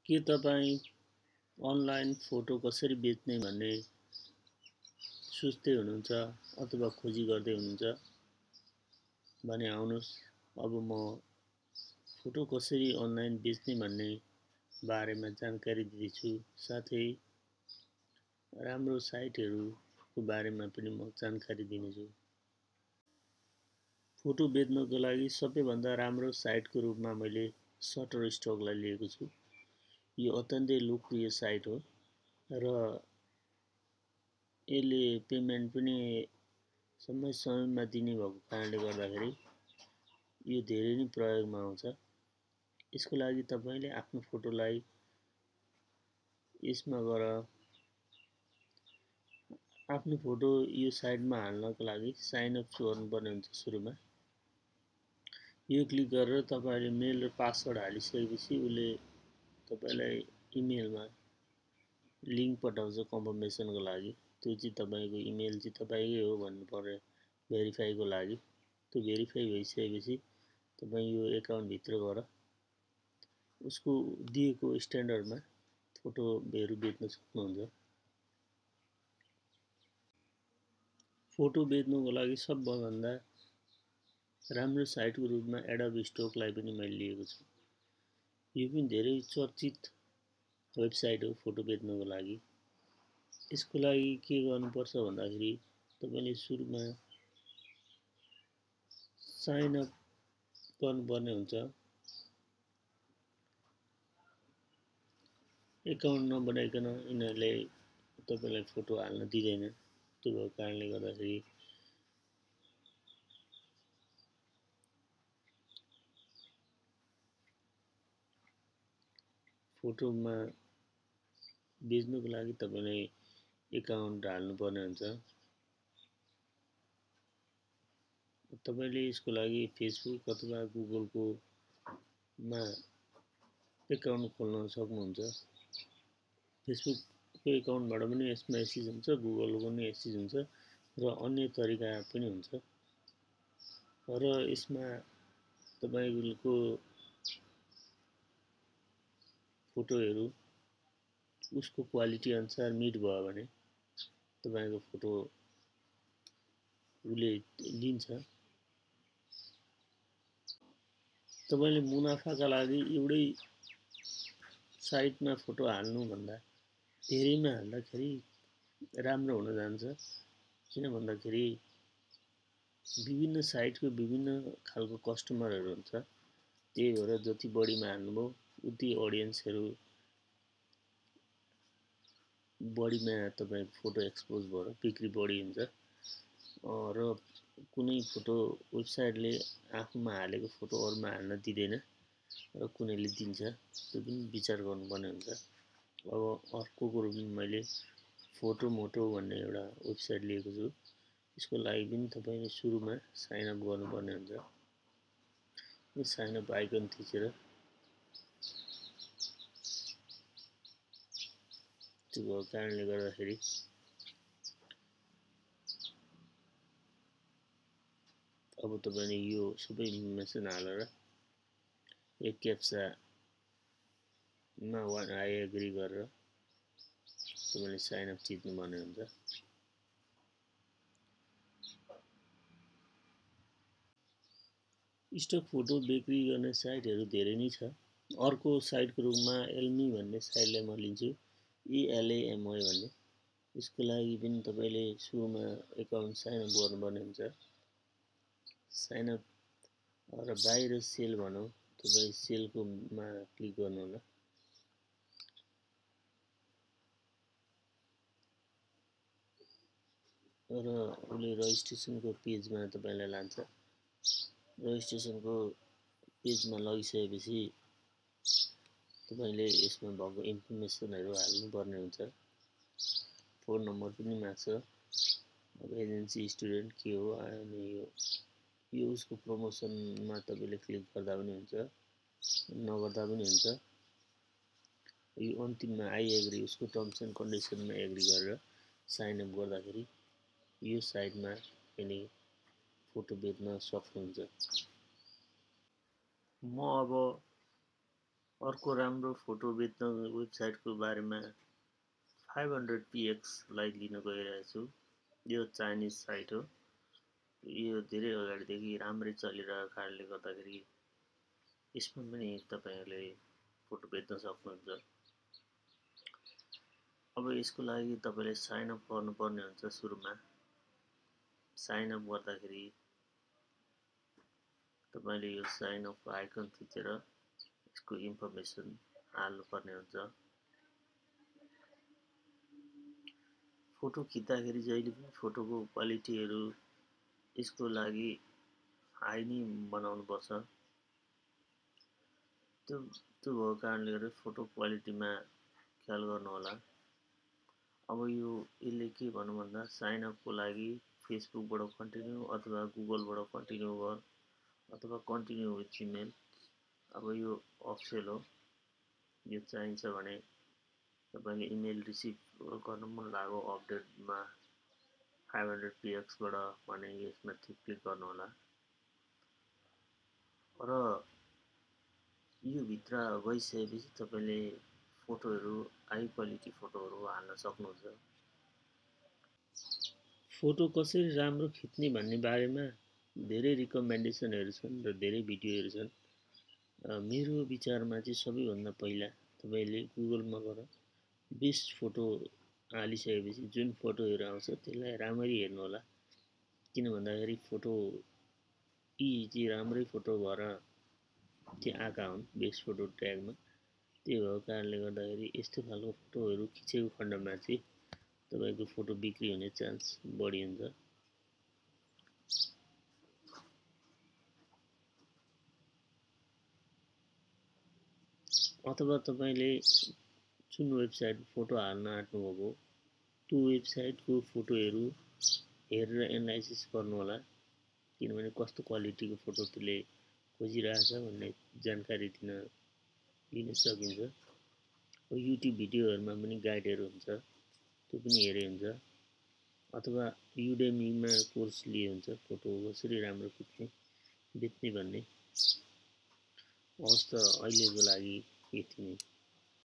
के तपाईँ online photo कसरी बेच्ने भन्ने सोच्दै हुनुहुन्छ अथवा खोजी गर्दै हुनुहुन्छ भने आउनुहोस्। अब म फोटो कसरी अनलाइन बेच्ने भन्ने बारेमा जानकारी दिँदैछु। साथै राम्रो साइटहरूको बारेमा पनि म जानकारी दिनेछु। फोटो बेच्नको लागि सबैभन्दा राम्रो साइटको रूपमा मैले सटरस्टकलाई लिएको छु। यो अत्यन्तै लोकप्रिय साइट हो र यसले पेमेन्ट पनि समयमा दिने भएको कारणले गर्दाखेरि यो धेरै नै प्रयोगमा आउँछ। यसको लागि तपाईले आफ्नो फोटोलाई यसमा गएर आफ्नो फोटो यो साइटमा हाल्नको लागि साइन अप गर्नुपर्ने हुन्छ। सुरुमा यो क्लिक गरेर तपाईले मेल र पासवर्ड हालिसकेपछि उसले तपाईलाई इमेलमा लिङ्क पठाउँछ कन्फर्मेसनको लागि। त्यो चाहिँ तपाईको इमेल चाहिँ तपाईकै हो भन्नु पर्यो भेरिफाईको लागि। त्यो भेरिफाई भइसकेपछि तपाई यो एकाउन्ट भित्र गएर उसको दिएको स्ट्यान्डर्डमा फोटोहरु बेच्न सक्नुहुन्छ। फोटो बेच्नको लागि सबभन्दा राम्रो साइटको रूपमा एडोब स्टकलाई पनि मैले लिएको छु। यो पनि धेरै चर्चित वेबसाइट हो फोटो बेच्नको लागि। यसको लागि के गर्नुपर्छ भन्दाखेरि तपाईले सुरुमा साइन अप गर्नुपर्ने हुन्छ। एकाउन्ट नबनाइकन यिनीहरूले तपाईलाई फोटो हाल्न दिँदैन। त्यो भएको कारणले गर्दाखेरि फोटोमा बेच्नुको लागि तपाईले एकाउन्ट हाल्नुपर्ने हुन्छ। तपाईले यसको लागि फेसबुक अथवा गुगलको एकाउन्ट खोल्न सक्नुहुन्छ। फेसबुकको एकाउन्टबाट पनि यसमा एक्सेस हुन्छ, गुगलको पनि एक्सेस हुन्छ र अन्य तरिका पनि हुन्छ। र यसमा तपाईको फोटोहरु उसको क्वालिटी अनुसार मिट भयो भने तपाईको फोटो उसले लिन्छ। तपाईले मुनाफाका लागि एउटै साइटमा फोटो हाल्नु भन्दा धेरैमा हाल्दाखेरि राम्रो हुन जान्छ। किन भन्दाखेरि विभिन्न साइटको विभिन्न खालको कस्टमरहरु हुन्छ। त्यही भएर जति बढीमा हाल्नुभयो उति अडियन्सहरु बढीमा तपाईको फोटो एक्सपोज भएर बिक्री बढी हुन्छ। र कुनै फोटो वेबसाइटले आफूमा हालेको फोटो अरूमा हाल्न दिँदैन र कुनैले दिन्छ। त्यो पनि विचार गर्नुपर्ने हुन्छ। अब अर्को कुरो मैले फोटोमोटो भन्ने एउटा वेबसाइट लिएको छु। यसको लागि पनि तपाईले सुरुमा साइन अप गर्नुपर्ने हुन्छ। यो साइन अप आइकन थिचेर त्यो भएको कारणले गर्दाखेरि अब तपाईले यो सबै इन्फर्मेसन हालेर एक क्याप्चामा आई एग्री गरेर तपाईले साइन अप थिच्नुपर्ने हुन्छ। स्टक फोटो बिक्री गर्ने साइटहरु धेरै नै छ। अर्को साइटको रूपमा एलमी भन्ने साइटलाई म लिन्छु। ELAMI भन्ने। यसको लागि पनि तपाईले सुरुमा एकाउन्ट साइन अप गर्नुपर्ने हुन्छ। साइन अप र बाइ र सेल भनौं तपाई सेलकोमा क्लिक गर्नु होला। र उसले रजिस्ट्रेसनको पेजमा तपाईलाई लान्छ। रजिस्ट्रेसनको पेजमा लगिसकेपछि तपाईले यसमा भएको इन्फर्मेसनहरु हाल्नुपर्ने हुन्छ। फोन नम्बर पनि माग्छ। अब एजेन्सी स्टुडेन्ट के हो अनि यो उसको प्रमोसनमा तपाईले क्लिक गर्दा पनि हुन्छ नगर्दा पनि हुन्छ। यो अन्तिममा आई एग्री उसको टर्म्स एन्ड कन्डिसनमा एग्री गरेर साइन अप गर्दाखेरि यो साइटमा पनि फोटो बेच्न सक्नुहुन्छ। म अब अर्को राम्रो फोटो बेच्न वेबसाइटको बारेमा 500px लाई लिन गइरहेछु। यो चाइनिज साइट हो। यो धेरै अगाडिदेखि राम्रै चलिरहेको कारणले गर्दाखेरि यसमा पनि तपाईहरुले फोटो बेच्न सक्नुहुन्छ। अब यसको लागि तपाईले साइन अप गर्नुपर्ने हुन्छ। सुरुमा साइन अप गर्दाखेरि तपाईले यो साइन अप आइकन थिचेर यसको इन्फर्मेसन हाल्नुपर्ने हुन्छ। फोटो खिच्दाखेरि जहिले पनि फोटोको क्वालिटीहरु यसको लागि हाई नै बनाउनु पर्छ। त्यो भएको कारणले गर्दा फोटो क्वालिटीमा ख्याल गर्नु होला। अब यो यसले के भन्नु भन्दा साइन अपको लागि फेसबुकबाट कन्टिन्यू अथवा गुगलबाट कन्टिन्यू गर अथवा कन्टिन्यू विथ जीमेल। अब यो अप्सन हो। यो चाहिन्छ भने तपाईले इमेल रिसिभ गर्न मन लाग्यो अपडेटमा 500px बाट भने यसमा क्लिक गर्नु होला। र यो भित्र गइसकेपछि तपाईले फोटोहरु हाई क्वालिटी फोटोहरु हाल्न सक्नुहुन्छ। फोटो कसरी राम्रो खिच्ने भन्ने बारेमा धेरै रिकमेन्डेसनहरु छन् र धेरै भिडियोहरु छन्। मेरो विचारमा चाहिँ सबैभन्दा पहिला तपाईले गुगलमा गएर बेस्ट फोटो हालिसकेपछि जुन फोटोहरु आउँछ त्यसलाई राम्ररी हेर्नु होला। किन भन्दाखेरि फोटो यी चाहिँ राम्रै फोटो भएर चाहिँ आएका हुन् बेस्ट फोटो ट्यागमा। त्यो भएको कारणले गर्दाखेरि यस्तो खालको फोटोहरु खिचेको खण्डमा चाहिँ तपाईको फोटो बिक्री हुने चान्स बढी हुन्छ। अथवा तपाईले जुन वेबसाइट फोटो हाल्न आँट्नु भएको त्यो वेबसाइटको फोटोहरु हेरेर एनालाइसिस गर्नु होला। किनभने कस्तो क्वालिटीको फोटो त्यसले खोजिरहेछ भन्ने जानकारी लिन सकिन्छ। युट्युब भिडियोहरुमा पनि गाइडहरु हुन्छ, त्यो पनि हेरे हुन्छ। अथवा युडेमीमा कोर्स लिए हुन्छ फोटो कसरी राम्रो खिच्ने बेच्ने भन्ने। हवस् त अहिलेको लागि यति नै।